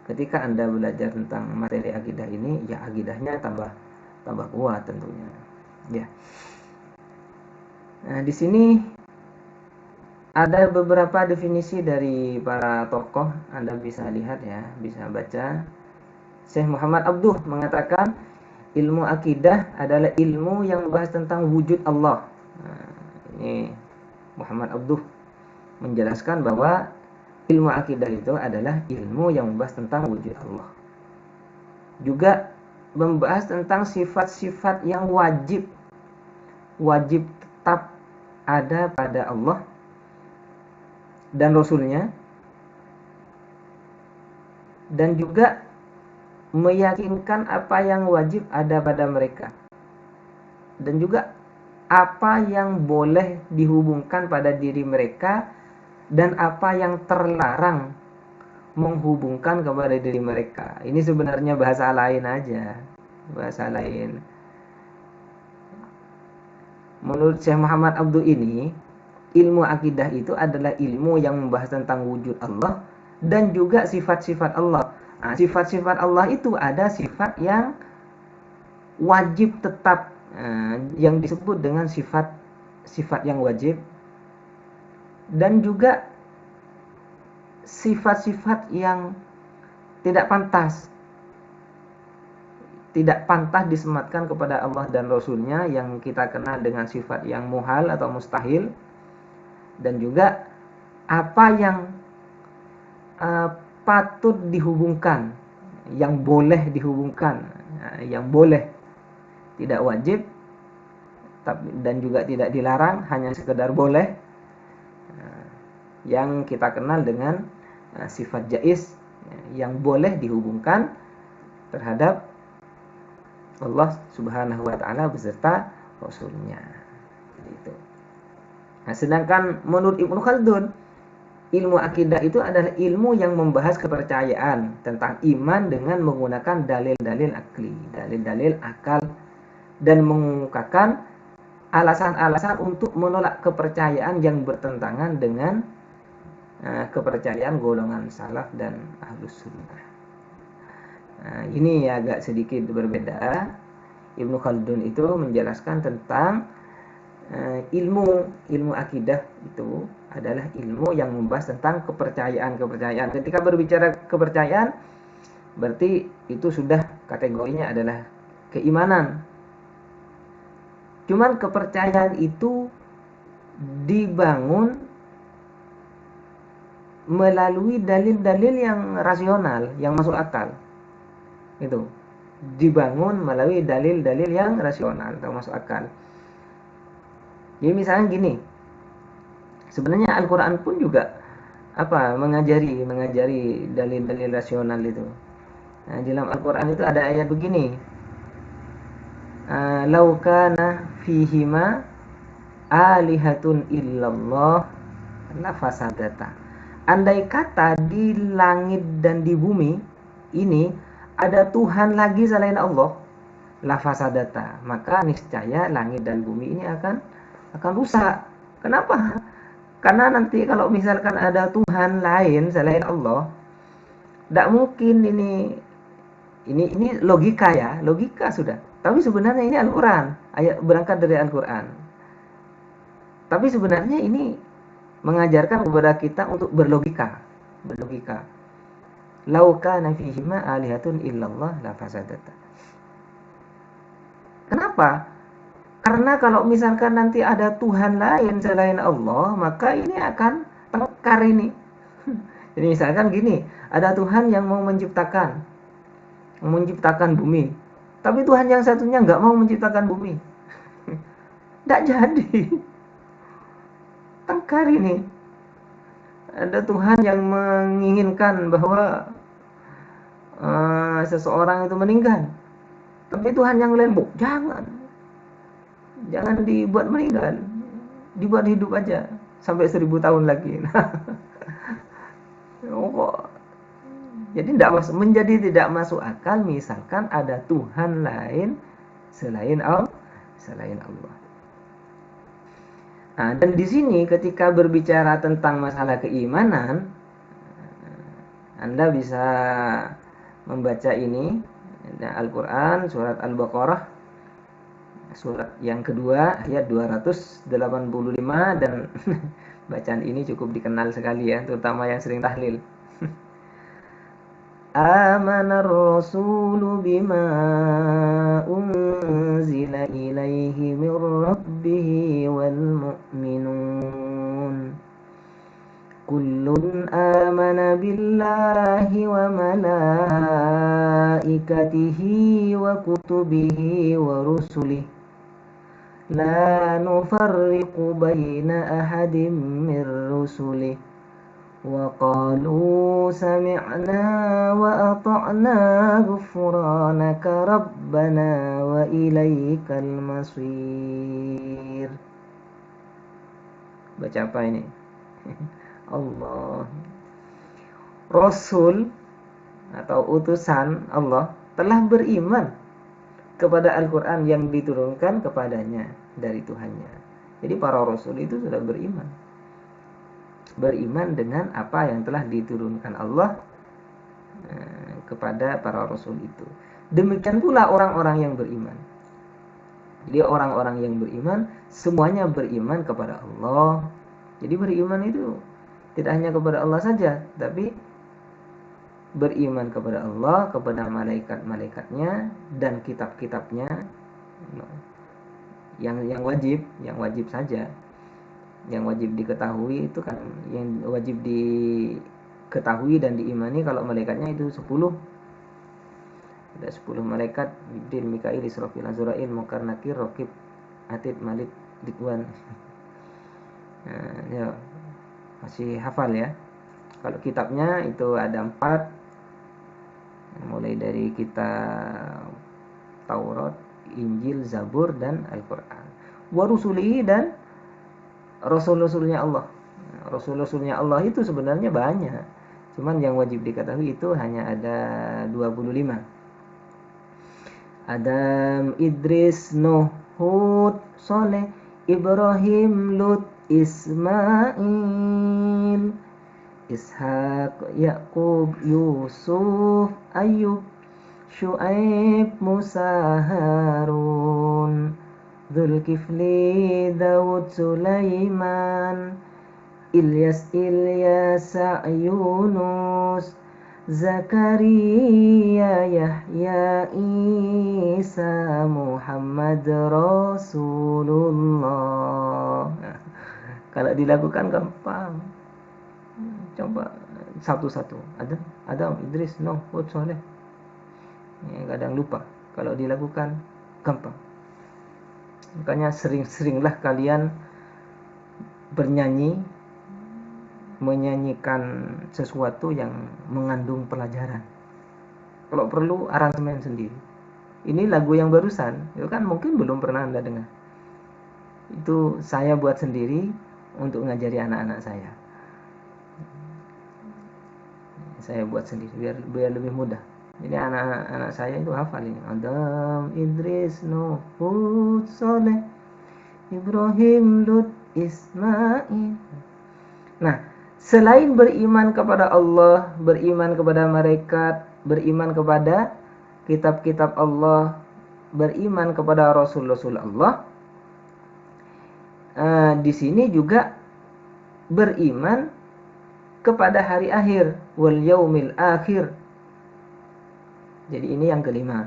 ketika Anda belajar tentang materi akidah ini, ya akidahnya tambah kuat tentunya. Ya. Nah, di sini ada beberapa definisi dari para tokoh, Anda bisa lihat ya, bisa baca. Syekh Muhammad Abduh mengatakan, ilmu akidah adalah ilmu yang membahas tentang wujud Allah. Nah, ini Muhammad Abduh menjelaskan bahwa ilmu akidah itu adalah ilmu yang membahas tentang wujud Allah. Juga membahas tentang sifat-sifat yang wajib tetap ada pada Allah dan Rasulnya, dan juga meyakinkan apa yang wajib ada pada mereka, dan juga apa yang boleh dihubungkan pada diri mereka dan apa yang terlarang menghubungkan kepada diri mereka. Ini sebenarnya bahasa lain aja, bahasa lain. Menurut Syekh Muhammad Abduh ini, ilmu akidah itu adalah ilmu yang membahas tentang wujud Allah dan juga sifat-sifat Allah. Nah, sifat-sifat Allah itu ada sifat yang wajib tetap, yang disebut dengan sifat yang wajib, dan juga sifat-sifat yang tidak pantas disematkan kepada Allah dan Rasulnya, yang kita kenal dengan sifat yang muhal atau mustahil, dan juga apa yang patut dihubungkan, yang boleh dihubungkan, yang boleh, tidak wajib, dan juga tidak dilarang, hanya sekedar boleh, yang kita kenal dengan sifat jaiz, yang boleh dihubungkan terhadap Allah Subhanahu wa ta'ala beserta Rasulnya. Gitu. Nah, sedangkan menurut Ibnu Khaldun, ilmu akidah itu adalah ilmu yang membahas kepercayaan tentang iman dengan menggunakan dalil-dalil akli, dalil-dalil akal, dan mengungkapkan alasan-alasan untuk menolak kepercayaan yang bertentangan dengan kepercayaan golongan salaf dan ahlus sunnah. Ini agak sedikit berbeda. Ibnu Khaldun itu menjelaskan tentang ilmu akidah itu adalah ilmu yang membahas tentang kepercayaan. Ketika berbicara kepercayaan, berarti itu sudah kategorinya adalah keimanan. Cuman kepercayaan itu dibangun melalui dalil-dalil yang rasional, yang masuk akal. Itu dibangun melalui dalil-dalil yang rasional atau masuk akal. Jadi misalnya gini, sebenarnya Al-Quran pun juga mengajari dalil-dalil rasional itu. Nah, dalam Al-Quran itu ada ayat begini, lau kana fihima alihatun illallah la fasadata. Andai kata di langit dan di bumi ini ada Tuhan lagi selain Allah, la fasadata, maka niscaya langit dan bumi ini akan rusak. Kenapa? Karena nanti kalau misalkan ada Tuhan lain selain Allah, tidak mungkin ini logika ya, logika sudah. Tapi sebenarnya ini Al-Quran, ayat berangkat dari Al-Quran. Tapi sebenarnya ini mengajarkan kepada kita untuk berlogika. Lau kana fihima alihatun illallah la fasadata. Kenapa? Karena kalau misalkan nanti ada Tuhan lain selain Allah, maka ini akan tengkar ini. Jadi misalkan gini, ada Tuhan yang mau menciptakan bumi, tapi Tuhan yang satunya nggak mau menciptakan bumi. Tidak jadi. Tengkar ini. Ada Tuhan yang menginginkan bahwa seseorang itu meninggal, tapi Tuhan yang lain, jangan dibuat meninggal, dibuat hidup aja sampai 1000 tahun lagi. Jadi menjadi tidak masuk akal misalkan ada Tuhan lain selain Allah. Dan di sini ketika berbicara tentang masalah keimanan, Anda bisa membaca ini Al-Quran surat Al-Baqarah surat yang kedua ayat 285, dan bacaan ini cukup dikenal sekali ya, terutama yang sering tahlil. Amanar rasulu bima unzila ilaihi min rabbihi wal mu'minun kullun amana billahi wa malaikatihi wa kutubihi wa rusulihi la nufarriqu baina ahadin min rusulihi wa qalu sami'na wa ata'na ghufranaka rabbana wa ilaikal masir. Baca apa ini? Allah, Rasul atau utusan Allah telah beriman kepada Al-Quran yang diturunkan kepadanya dari Tuhannya. Jadi para Rasul itu sudah beriman dengan apa yang telah diturunkan Allah kepada para Rasul itu. Demikian pula orang-orang yang beriman. Jadi orang-orang yang beriman semuanya beriman kepada Allah. Jadi beriman itu tidak hanya kepada Allah saja, tapi beriman kepada Allah, kepada malaikat-malaikatnya dan kitab-kitabnya yang wajib saja. Yang wajib diketahui itu kan, yang wajib diketahui dan diimani kalau malaikatnya itu 10. Ada 10 malaikat, Jibril, Mikail, Israfil, Azrail, Munkar, Nakir, Raqib, Atid, Malik, Ridwan. Ya, masih hafal ya. Kalau kitabnya itu ada 4, mulai dari kitab Taurat, Injil, Zabur, dan Al-Quran. Wa rusulihi, dan Rasul-Rasulnya Allah. Rasul-rasulnya Allah itu sebenarnya banyak. Cuman yang wajib diketahui itu hanya ada 25. Adam, Idris, Nuh, Hud, Soleh, Ibrahim, Lut, Ismail, Ishak, Yakub, Yusuf, Ayub, Syuaib, Musa, Harun, Zulkifli, Daud, Sulaiman, Ilyas, Yunus, Zakaria, Yahya, Isa, Muhammad, Rasulullah. Kalau dilakukan gampang. Coba satu-satu. Adam, Idris, Nuh, Hud, Soleh. Kadang lupa. Kalau dilakukan gampang. Makanya sering-seringlah kalian bernyanyi, menyanyikan sesuatu yang mengandung pelajaran. Kalau perlu aransemen sendiri. Ini lagu yang barusan, itu kan mungkin belum pernah Anda dengar. Itu saya buat sendiri untuk ngajari anak-anak saya. Saya buat sendiri biar lebih mudah. Jadi anak-anak saya itu hafal ini. Adam, Idris, Nuh, Hud, Soleh, Ibrahim, Lut, Ismail. Nah, selain beriman kepada Allah, beriman kepada malaikat, beriman kepada kitab-kitab Allah, beriman kepada Rasul-Rasul Allah, di sini juga beriman kepada hari akhir, wal yaumil akhir. Jadi ini yang kelima.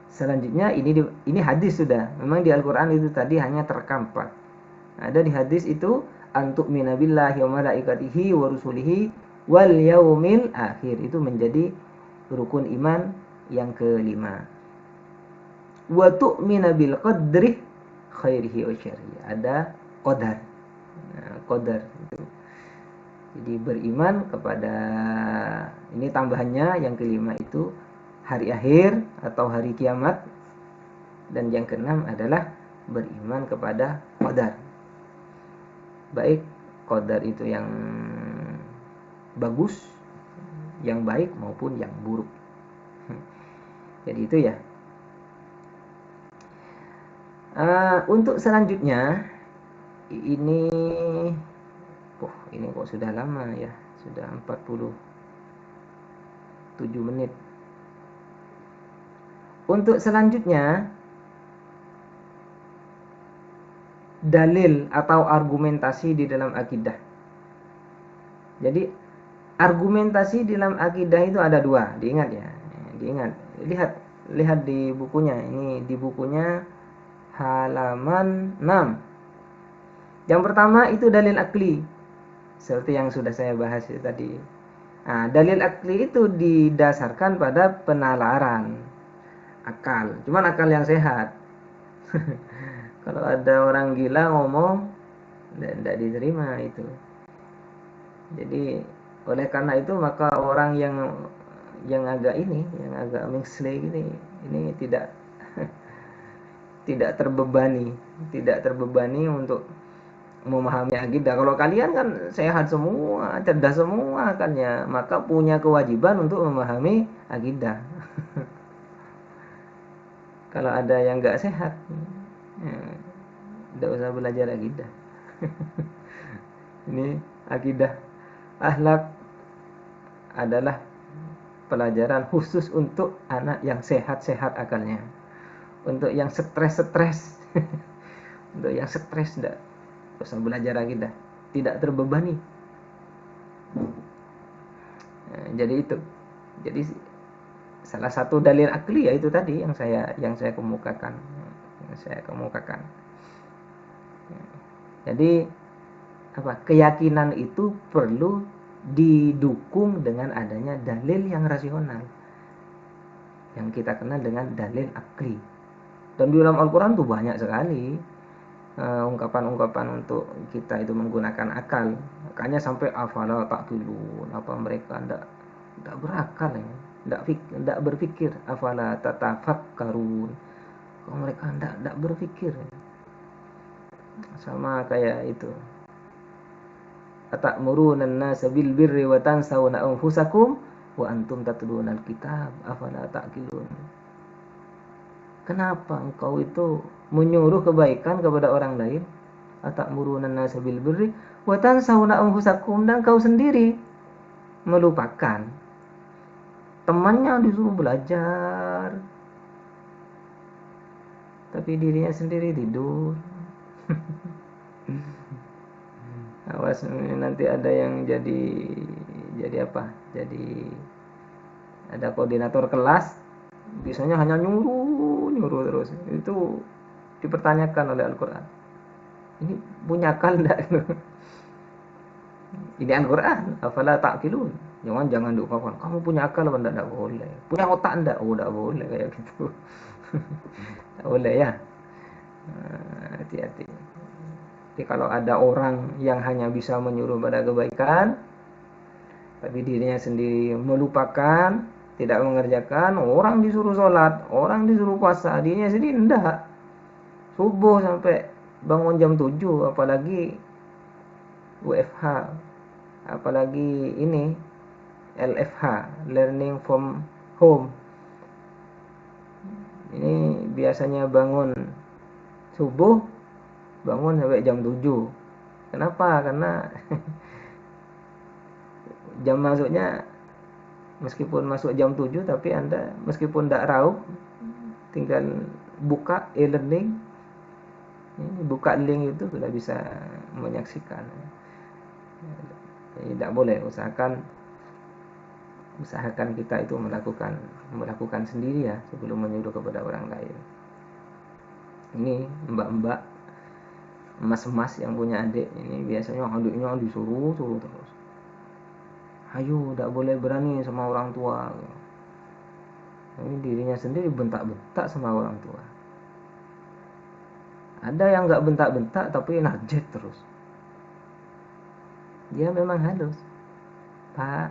Selanjutnya ini hadis sudah. Memang di Al-Qur'an itu tadi hanya terekam 4. Ada di hadis itu antuk minabillahi wa malaikatihi wa rusulihi wal yaumil akhir. Itu menjadi rukun iman yang kelima. Wa tu'mina bil qadri khairihi wa syarrihi. Ada qadar. Qadar itu. Jadi beriman kepada, ini tambahannya yang kelima itu hari akhir atau hari kiamat. Dan yang keenam adalah beriman kepada qadar. Baik qadar itu yang bagus, yang baik maupun yang buruk. Jadi itu ya. Untuk selanjutnya ini kok sudah lama ya, sudah 47 menit. Untuk selanjutnya dalil atau argumentasi di dalam akidah. Jadi argumentasi di dalam akidah itu ada 2, diingat ya. Lihat di bukunya. Ini di bukunya halaman 6. Yang pertama itu dalil akli. Seperti yang sudah saya bahas tadi. Dalil akli itu didasarkan pada penalaran akal. Cuman akal yang sehat. Kalau ada orang gila ngomong, tidak diterima itu. Jadi oleh karena itu maka orang yang agak mengsle ini tidak terbebani untuk memahami akidah. Kalau kalian kan sehat semua, cerdas semua kan ya, maka punya kewajiban untuk memahami akidah. Kalau ada yang nggak sehat, tidak usah belajar akidah. Ini akidah akhlak adalah pelajaran khusus untuk anak yang sehat-sehat akalnya. Untuk yang stres untuk yang stres tidak usah belajar akidah, tidak terbebani. Jadi itu. Jadi salah satu dalil akli yaitu tadi yang saya kemukakan. Jadi keyakinan itu perlu didukung dengan adanya dalil yang rasional, yang kita kenal dengan dalil akli. Dan di dalam Al-Quran tuh banyak sekali ungkapan-ungkapan untuk kita itu menggunakan akal. Makanya sampai afala taqilun, mereka tidak berakal ya, tidak berpikir. Afala tatafakkarun, mereka tidak berpikir. Sama kayak itu, atamuruna an-nasa bil birri wa tansawna anfusakum wa antum tatlunal kitab afala ta'qilun. Kenapa engkau itu menyuruh kebaikan kepada orang lain? Atamuruna an-nasa bil birri wa tansawna anfusakum, dan kau sendiri melupakan temannya disuruh belajar tapi dirinya sendiri tidur. Awas nanti ada yang jadi apa? Jadi ada koordinator kelas, biasanya hanya nyuruh terus. Itu dipertanyakan oleh Al-Qur'an. Ini punya akal enggak? Ini Al-Qur'an, afala ta'qilun. Jangan diupakan. Kamu punya akal apa enggak? Enggak boleh. Punya otak enggak? Oh, enggak boleh kayak gitu. Enggak boleh ya. Hati-hati. Jadi kalau ada orang yang hanya bisa menyuruh pada kebaikan, tapi dirinya sendiri melupakan, tidak mengerjakan, orang disuruh sholat, orang disuruh puasa, dirinya sendiri enggak. Subuh sampai bangun jam 7, apalagi WFH, apalagi ini LFH, learning from home. Ini biasanya bangun subuh, bangun sampai jam 7. Kenapa? Karena jam masuknya meskipun masuk jam 7, tapi Anda meskipun tidak raup, tinggal buka e-learning, buka link itu sudah bisa menyaksikan. Jadi tidak boleh, usahakan kita itu melakukan sendiri ya sebelum menyuruh kepada orang lain. Ini mbak-mbak, emas-emas yang punya adik ini biasanya adiknya disuruh terus. Ayo, tidak boleh berani sama orang tua. Ini dirinya sendiri bentak-bentak sama orang tua. Ada yang nggak bentak-bentak tapi najis terus. Dia memang halus. Pak,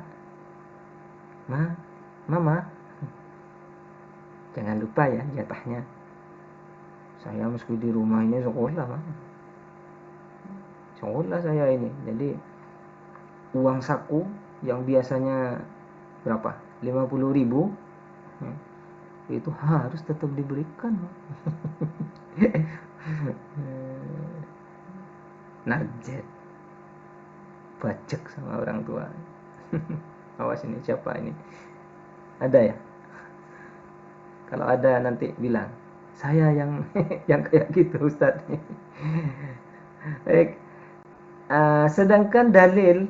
Mama, jangan lupa ya jatahnya. Saya meski di rumah ini sekolah, sekolah saya ini. Jadi uang saku yang biasanya berapa? 50.000 itu harus tetap diberikan. Najis, bacek sama orang tua. Awas, ini siapa ini? Ada ya? Kalau ada nanti bilang, saya yang yang kayak gitu Ustaz. Baik. Sedangkan dalil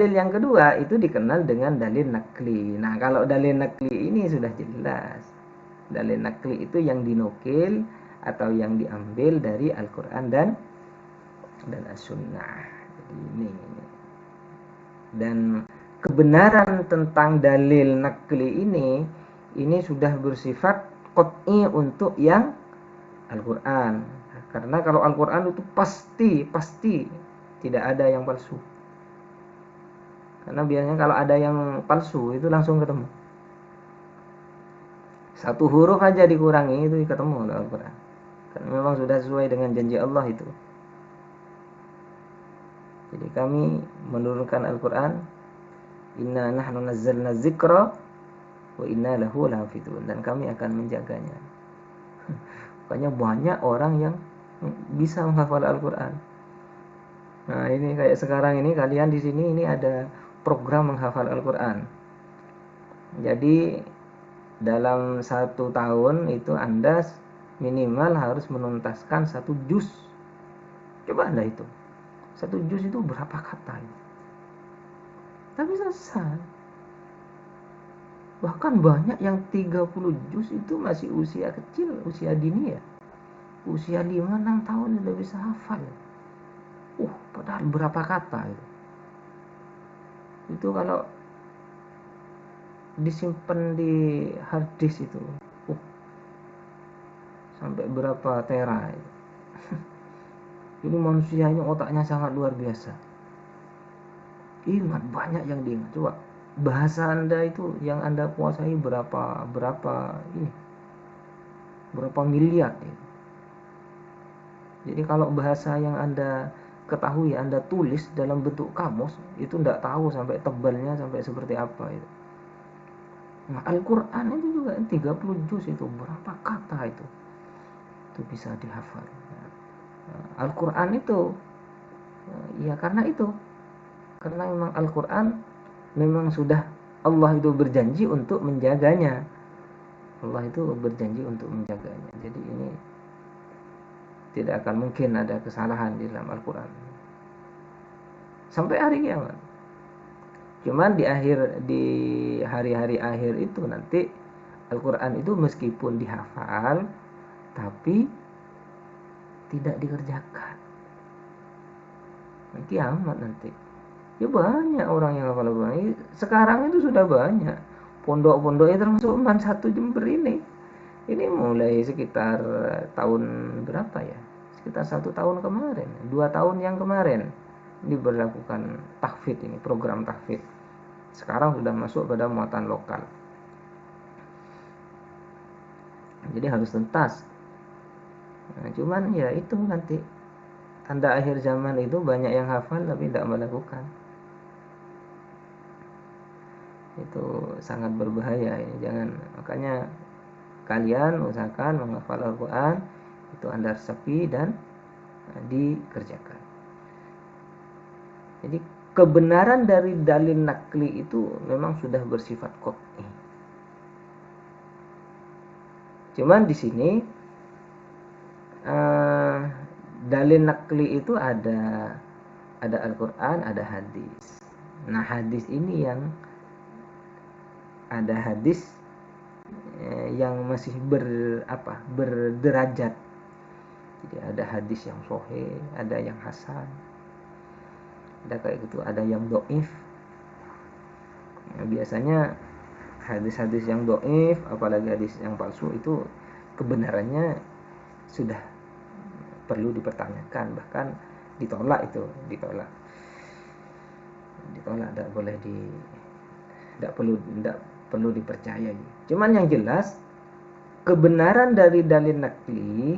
yang kedua itu dikenal dengan dalil nakli. Nah, kalau dalil nakli ini sudah jelas. Dalil nakli itu yang dinukil atau yang diambil dari Al-Quran dan As-Sunnah. Jadi ini. Dan kebenaran tentang dalil nakli ini sudah bersifat qat'i untuk yang Al-Quran. Karena kalau Al-Quran itu pasti tidak ada yang palsu. Karena biasanya kalau ada yang palsu itu langsung ketemu. Satu huruf aja dikurangi itu ketemu oleh Al-Quran. Karena memang sudah sesuai dengan janji Allah itu. Jadi kami menurunkan Al-Quran, inna nahnu nazzalna dzikra wa inna lahu lahafidun, dan kami akan menjaganya. Makanya banyak orang yang bisa menghafal Al-Quran. Nah, ini kayak sekarang ini kalian di sini ini ada program menghafal Al-Quran. Jadi dalam 1 tahun itu Anda minimal harus menuntaskan 1 juz. Coba Anda hitung. 1 juz itu berapa kata? Tapi selesai. Bahkan banyak yang 30 juz itu masih usia kecil, usia dini ya. Usia 5-6 tahun sudah bisa hafal. Padahal berapa kata itu. Itu kalau disimpan di hard disk itu sampai berapa tera itu. Ini manusia ini otaknya sangat luar biasa. Ingat, banyak yang diingat. Coba bahasa Anda itu yang Anda kuasai berapa miliar ya. Jadi kalau bahasa yang Anda ketahui, Anda tulis dalam bentuk kamus, itu tidak tahu sampai tebalnya sampai seperti apa itu. Nah, Al-Quran itu juga 30 juz, itu berapa kata itu bisa dihafal. Al-Quran itu ya karena memang Al-Quran memang sudah Allah itu berjanji untuk menjaganya. Allah itu berjanji untuk menjaganya. Jadi ini tidak akan mungkin ada kesalahan di dalam Al-Quran sampai hari kiamat. Cuman di hari-hari akhir itu nanti Al-Quran itu meskipun dihafal tapi tidak dikerjakan. Kiamat nanti. Ya banyak orang yang hafal Al-Quran. Sekarang itu sudah banyak. Pondok-pondoknya termasuk Man 1 Jember ini. Ini mulai sekitar tahun berapa ya? Sekitar 1 tahun kemarin, 2 tahun yang kemarin diberlakukan tahfidz ini, program tahfidz. Sekarang sudah masuk pada muatan lokal. Jadi harus tuntas. Nah, cuman ya itu nanti tanda akhir zaman itu banyak yang hafal tapi tidak melakukan. Itu sangat berbahaya ini. Jangan, makanya kalian usahakan menghafal Al-Quran itu Anda resapi dan dikerjakan. Jadi kebenaran dari dalil nakli itu memang sudah bersifat qat'i. Cuman di sini dalil nakli itu ada Al-Quran, ada hadis. Nah, hadis ini yang ada hadis yang masih berderajat. Jadi ada hadis yang sahih, ada yang hasan, ada kayak gitu, ada yang dhaif. Nah, biasanya hadis-hadis yang dhaif, apalagi hadis yang palsu, itu kebenarannya sudah perlu dipertanyakan, bahkan ditolak, tidak boleh tidak perlu dipercayai. Cuman yang jelas kebenaran dari dalil nakli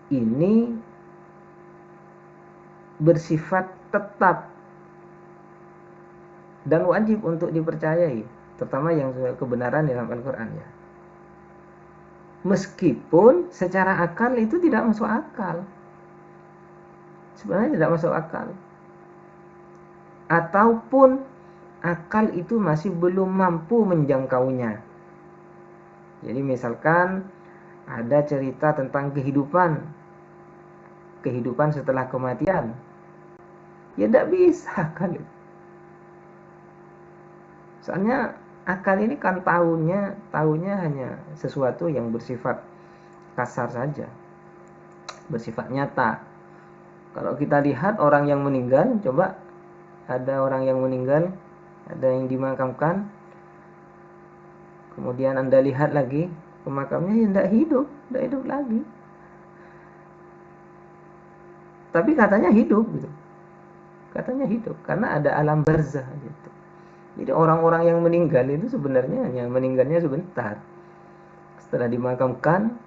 ini bersifat tetap dan wajib untuk dipercayai, terutama yang kebenaran dalam Al-Quran ya. Meskipun secara akal itu tidak masuk akal, sebenarnya tidak masuk akal, ataupun akal itu masih belum mampu menjangkaunya. Jadi misalkan ada cerita tentang kehidupan setelah kematian, ya tidak bisa akal itu. Soalnya akal ini kan tahunya hanya sesuatu yang bersifat kasar saja, bersifat nyata. Kalau kita lihat orang yang meninggal, coba ada orang yang meninggal, ada yang dimakamkan, kemudian Anda lihat lagi ke makamnya, ya tidak hidup lagi. Tapi katanya hidup gitu. Katanya hidup karena ada alam barzah gitu. Jadi orang-orang yang meninggal itu sebenarnya hanya meninggalnya sebentar. Setelah dimakamkan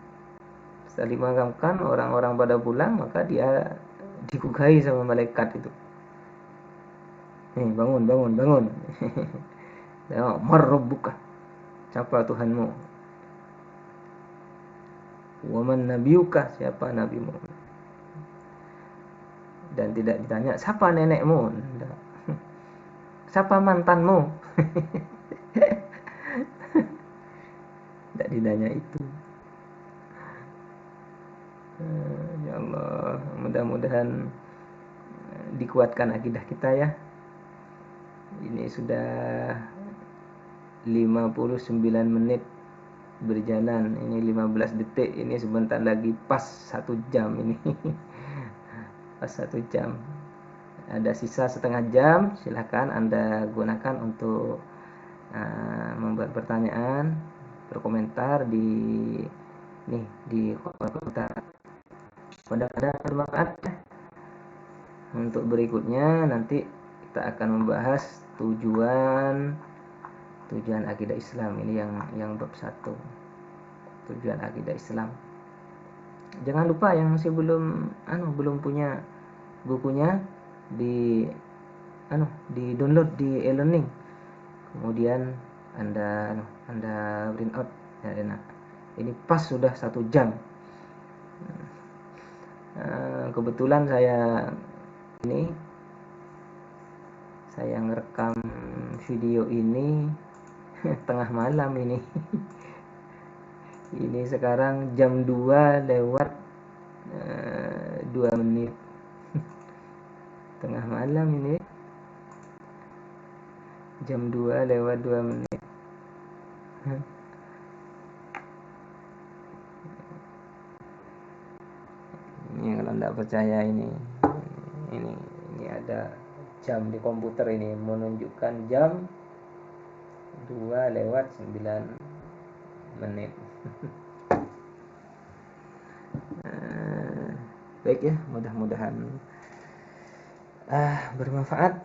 orang-orang pada pulang, maka dia dikukai sama malaikat itu. Nih, bangun. Mar rabbuka. Siapa Tuhanmu? Wa man nabiyuka, siapa nabimu? Dan tidak ditanya siapa nenekmu, siapa mantanmu. Tidak ditanya itu. Ya Allah, mudah-mudahan dikuatkan akidah kita ya. Ini sudah 59 menit berjalan, ini 15 detik, ini sebentar lagi pas 1 jam ini. Pas 1 jam. Ada sisa setengah jam, silakan Anda gunakan untuk membuat pertanyaan, berkomentar di komentar. Mudah-mudahan bermanfaat. Untuk berikutnya nanti kita akan membahas tujuan akidah Islam. Ini yang bab 1. Tujuan akidah Islam. Jangan lupa yang masih belum punya bukunya di di download di e-learning, kemudian anda print out ya. Ini pas sudah 1 jam. Kebetulan saya ngerekam video ini tengah malam ini. Ini sekarang jam 2 lewat 2 menit. Tengah malam ini, jam 2 lewat 2 menit. Ini kalau tidak percaya, ini ada jam di komputer ini menunjukkan jam 2 lewat 9 menit. Baik ya, mudah-mudahan bermanfaat,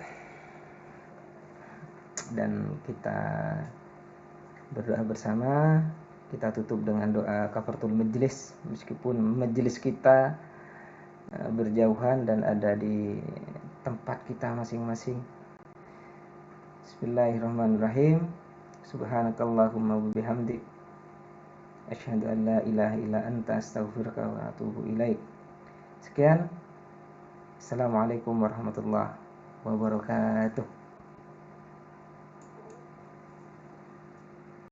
dan kita berdoa bersama. Kita tutup dengan doa kafaratul majelis, meskipun majelis kita berjauhan dan ada di tempat kita masing-masing. Bismillahirrahmanirrahim. Subhanakallahumma wa bihamdik, asyhadu an la ilaha illa anta, astaghfiruka wa atubu ilaik. Sekian. Assalamualaikum warahmatullahi wabarakatuh.